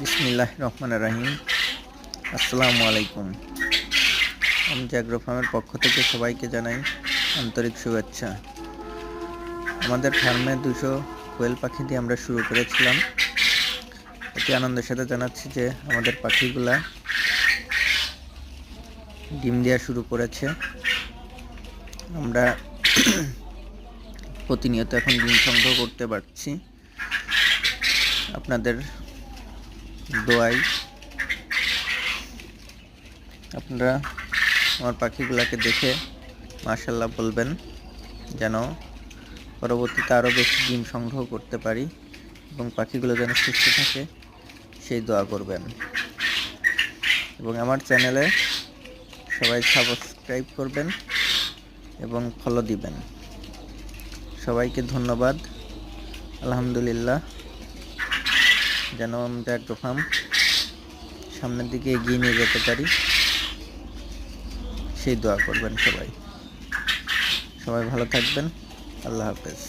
বিসমিল্লাহির রহমানির রহিম। আসসালামু আলাইকুম। আমি জাগ্রো ফার্মের পক্ষ থেকে সবাইকে জানাই আন্তরিক শুভেচ্ছা। আমাদের ফার্মে 200 কোয়েল পাখি দিয়ে আমরা শুরু করেছিলাম। অতি আনন্দের সাথে জানাচ্ছি যে আমাদের পাখিগুলা ডিম দেওয়া শুরু করেছে। আমরা প্রতিনিয়ত এখন ডিম সংগ্রহ করতে পারছি আপনাদের দোয়ায়। আপনারা আমার পাখিগুলোকে দেখে মাশাআল্লাহ বলবেন, যেন পরবর্তীতে আরও বেশি ডিম সংগ্রহ করতে পারি এবং পাখিগুলো যেন সুস্থ থাকে সেই দোয়া করবেন। এবং আমার চ্যানেলে সবাই সাবস্ক্রাইব করবেন এবং ফলো দিবেন। সবাইকে ধন্যবাদ। আলহামদুলিল্লাহ, যেন আমরা জাগ্রো ফার্ম সামনের দিকে এগিয়ে নিয়ে যেতে পারি সেই দোয়া করবেন। সবাই ভালো থাকবেন। আল্লাহ হাফেজ।